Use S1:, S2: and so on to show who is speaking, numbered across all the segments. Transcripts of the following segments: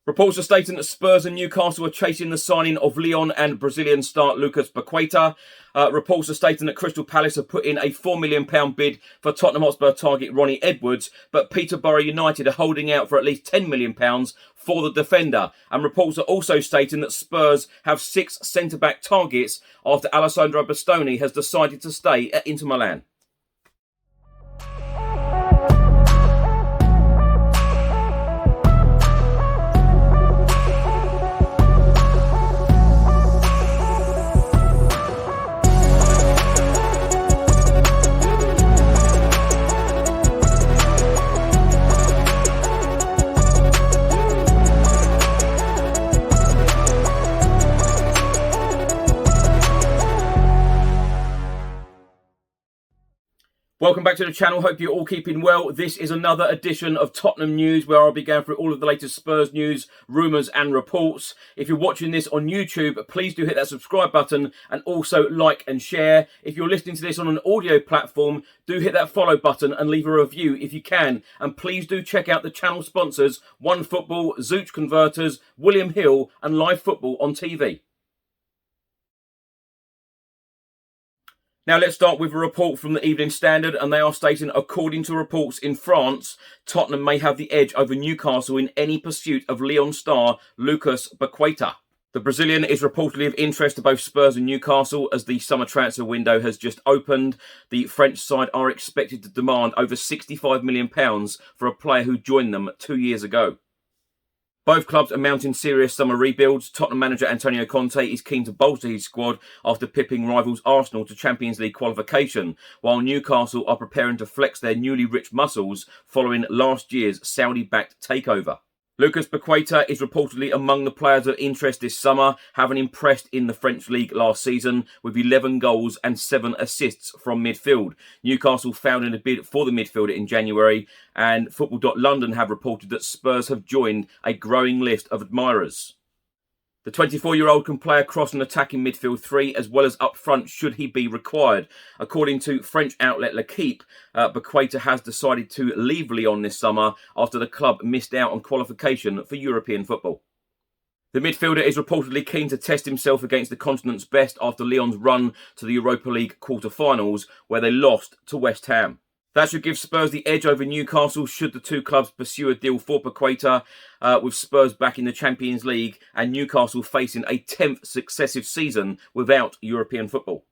S1: Reports are stating that Spurs and Newcastle are chasing the signing of Lyon and Brazilian star Lucas Paquetá. Reports are stating that Crystal Palace have put in a £4 million bid for Tottenham Hotspur target Ronnie Edwards, but Peterborough United are holding out for at least £10 million for the defender. And reports are also stating that Spurs have 6 centre-back targets after Alessandro Bastoni has decided to stay at Inter Milan. Welcome back to the channel. Hope you're all keeping well. This is another edition of Tottenham News, where I'll be going through all of the latest Spurs news, rumours and reports. If you're watching this on YouTube, please do hit that subscribe button and also like and share. If you're listening to this on an audio platform, do hit that follow button and leave a review if you can. And please do check out the channel sponsors, OneFootball, Zooch Converters, William Hill and Live Football on TV. Now let's start with a report from the Evening Standard, and they are stating, according to reports in France, Tottenham may have the edge over Newcastle in any pursuit of Lyon star Lucas Paquetá. The Brazilian is reportedly of interest to both Spurs and Newcastle as the summer transfer window has just opened. The French side are expected to demand over £65 million for a player who joined them 2 years ago. Both clubs are mounting serious summer rebuilds. Tottenham manager Antonio Conte is keen to bolster his squad after pipping rivals Arsenal to Champions League qualification, while Newcastle are preparing to flex their newly rich muscles following last year's Saudi-backed takeover. Lucas Paquetá is reportedly among the players of interest this summer, having impressed in the French league last season with 11 goals and 7 assists from midfield. Newcastle found in a bid for the midfielder in January, and Football.London have reported that Spurs have joined a growing list of admirers. The 24-year-old can play across an attacking midfield three as well as up front should he be required. According to French outlet L'Equipe, Paquetá has decided to leave Lyon this summer after the club missed out on qualification for European football. The midfielder is reportedly keen to test himself against the continent's best after Lyon's run to the Europa League quarter-finals, where they lost to West Ham. That should give Spurs the edge over Newcastle should the two clubs pursue a deal for Paquetá, with Spurs back in the Champions League and Newcastle facing a 10th successive season without European football.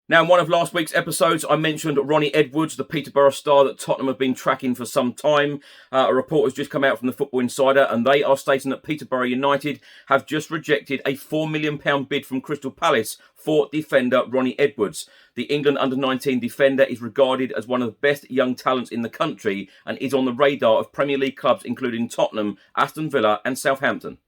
S1: Now, in one of last week's episodes, I mentioned Ronnie Edwards, the Peterborough star that Tottenham have been tracking for some time. A report has just come out from the Football Insider, and they are stating that Peterborough United have just rejected a £4 million bid from Crystal Palace for defender Ronnie Edwards. The England under-19 defender is regarded as one of the best young talents in the country and is on the radar of Premier League clubs including Tottenham, Aston Villa and Southampton.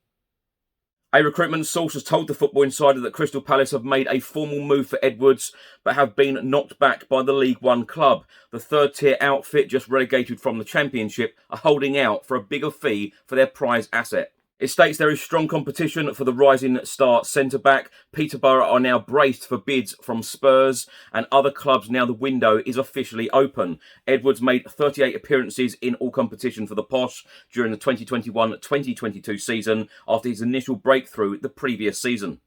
S1: A recruitment source has told the Football Insider that Crystal Palace have made a formal move for Edwards, but have been knocked back by the League One club. The third-tier outfit, just relegated from the Championship, are holding out for a bigger fee for their prize asset. It states there is strong competition for the rising star centre-back. Peterborough are now braced for bids from Spurs and other clubs now the window is officially open. Edwards made 38 appearances in all competition for the Posh during the 2021-2022 season after his initial breakthrough the previous season.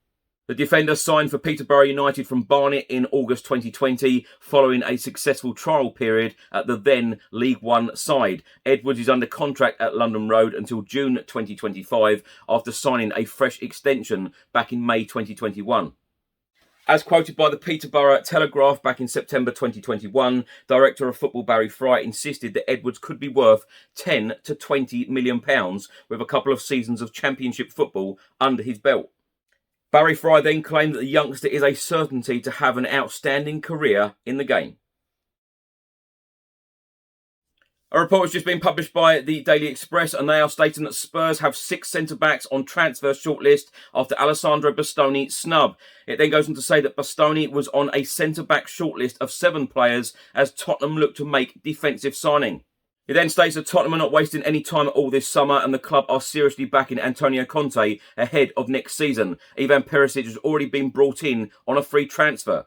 S1: The defender signed for Peterborough United from Barnet in August 2020 following a successful trial period at the then League One side. Edwards is under contract at London Road until June 2025 after signing a fresh extension back in May 2021. As quoted by the Peterborough Telegraph back in September 2021, Director of Football Barry Fry insisted that Edwards could be worth £10 to £20 million with a couple of seasons of Championship football under his belt. Barry Fry then claimed that the youngster is a certainty to have an outstanding career in the game. A report has just been published by the Daily Express, and they are stating that Spurs have 6 centre-backs on transfer shortlist after Alessandro Bastoni snub. It then goes on to say that Bastoni was on a centre-back shortlist of 7 players as Tottenham look to make defensive signing. It then states that Tottenham are not wasting any time at all this summer and the club are seriously backing Antonio Conte ahead of next season. Ivan Perisic has already been brought in on a free transfer.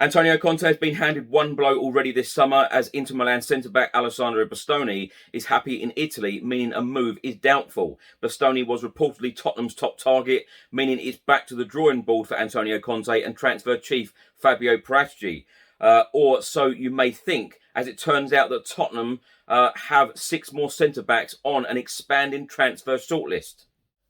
S1: Antonio Conte has been handed one blow already this summer, as Inter Milan centre-back Alessandro Bastoni is happy in Italy, meaning a move is doubtful. Bastoni was reportedly Tottenham's top target, meaning it's back to the drawing board for Antonio Conte and transfer chief Fabio Paratici. Or so you may think, as it turns out that Tottenham have 6 more centre-backs on an expanding transfer shortlist.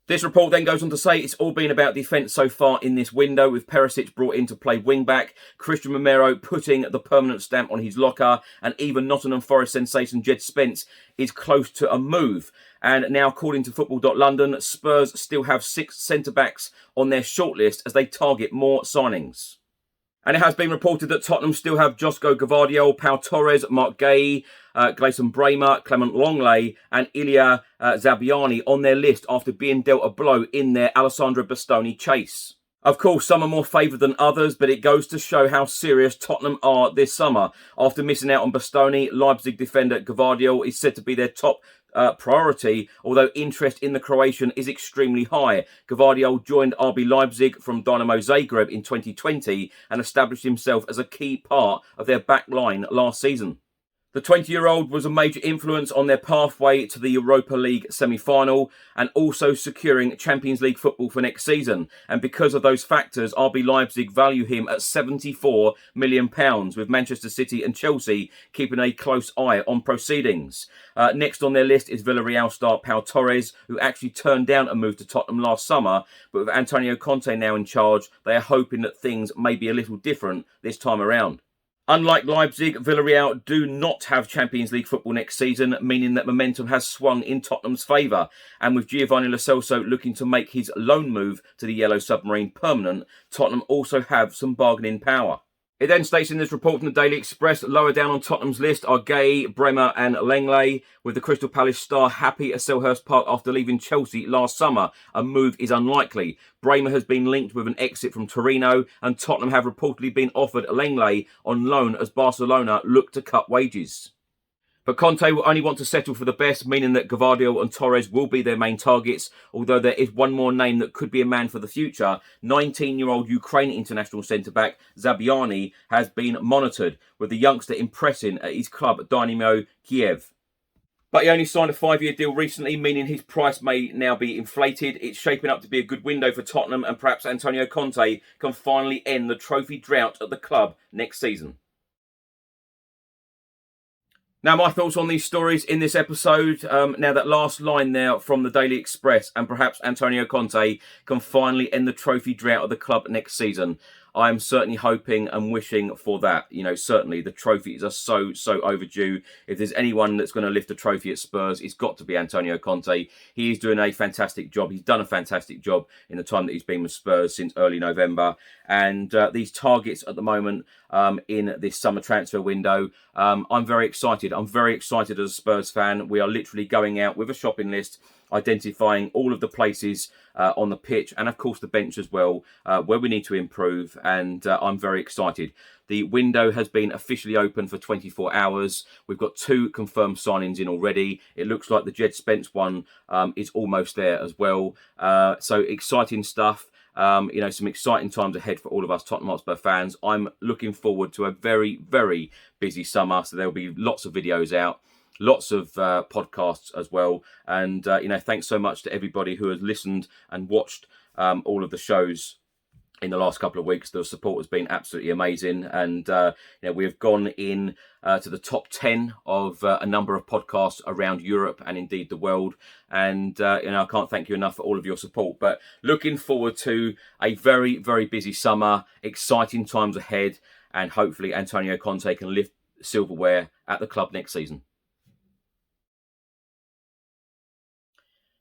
S1: This report then goes on to say it's all been about defence so far in this window, with Perisic brought in to play wing-back, Christian Romero putting the permanent stamp on his locker, and even Nottingham Forest sensation Jed Spence is close to a move. And now, according to Football.London, Spurs still have 6 centre-backs on their shortlist as they target more signings. And it has been reported that Tottenham still have Josko Gvardiol, Pau Torres, Mark Guehi, Gleison Bremer, Clement Lenglet and Ilya Zabarnyi on their list after being dealt a blow in their Alessandro Bastoni chase. Of course, some are more favoured than others, but it goes to show how serious Tottenham are this summer. After missing out on Bastoni, Leipzig defender Gvardiol is said to be their top priority, although interest in the Croatian is extremely high. Gvardiol joined RB Leipzig from Dynamo Zagreb in 2020 and established himself as a key part of their back line last season. The 20-year-old was a major influence on their pathway to the Europa League semi-final and also securing Champions League football for next season. And because of those factors, RB Leipzig value him at £74 million, with Manchester City and Chelsea keeping a close eye on proceedings. Next on their list is Villarreal star Pau Torres, who actually turned down a move to Tottenham last summer. But with Antonio Conte now in charge, they are hoping that things may be a little different this time around. Unlike Leipzig, Villarreal do not have Champions League football next season, meaning that momentum has swung in Tottenham's favour. And with Giovanni Lo Celso looking to make his loan move to the Yellow Submarine permanent, Tottenham also have some bargaining power. It then states in this report from the Daily Express, lower down on Tottenham's list are Guehi, Bremer and Lenglet, with the Crystal Palace star happy at Selhurst Park after leaving Chelsea last summer. A move is unlikely. Bremer has been linked with an exit from Torino, and Tottenham have reportedly been offered Lenglet on loan as Barcelona look to cut wages. But Conte will only want to settle for the best, meaning that Gvardiol and Torres will be their main targets, although there is one more name that could be a man for the future. 19-year-old Ukraine international centre-back Zabarnyi has been monitored, with the youngster impressing at his club Dynamo Kiev. But he only signed a 5-year deal recently, meaning his price may now be inflated. It's shaping up to be a good window for Tottenham, and perhaps Antonio Conte can finally end the trophy drought at the club next season. Now, my thoughts on these stories in this episode. Now, that last line there from the Daily Express, and perhaps Antonio Conte can finally end the trophy drought of the club next season. I am certainly hoping and wishing for that. You know, certainly the trophies are so overdue. If there's anyone that's going to lift a trophy at Spurs, it's got to be Antonio Conte. He is doing a fantastic job. He's done a fantastic job in the time that he's been with Spurs since early November. And these targets at the moment in this summer transfer window, I'm very excited. I'm very excited as a Spurs fan. We are literally going out with a shopping list, identifying all of the places on the pitch and, of course, the bench as well, where we need to improve. And I'm very excited. The window has been officially open for 24 hours. We've got 2 confirmed signings in already. It looks like the Jed Spence one is almost there as well. So exciting stuff. You know, some exciting times ahead for all of us Tottenham Hotspur fans. I'm looking forward to a very, very busy summer. So there'll be lots of videos out. Lots of podcasts as well. And, you know, thanks so much to everybody who has listened and watched all of the shows in the last couple of weeks. The support has been absolutely amazing. And, you know, we have gone in to the top 10 of a number of podcasts around Europe and indeed the world. And, you know, I can't thank you enough for all of your support. But looking forward to a very, very busy summer, exciting times ahead. And hopefully Antonio Conte can lift silverware at the club next season.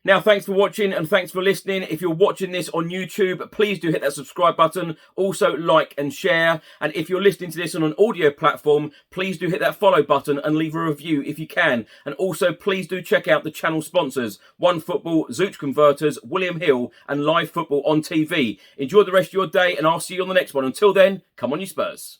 S1: Now, thanks for watching and thanks for listening. If you're watching this on YouTube, please do hit that subscribe button. Also, like and share. And if you're listening to this on an audio platform, please do hit that follow button and leave a review if you can. And also, please do check out the channel sponsors, OneFootball, Zooch Converters, William Hill, and Live Football on TV. Enjoy the rest of your day, and I'll see you on the next one. Until then, come on, you Spurs.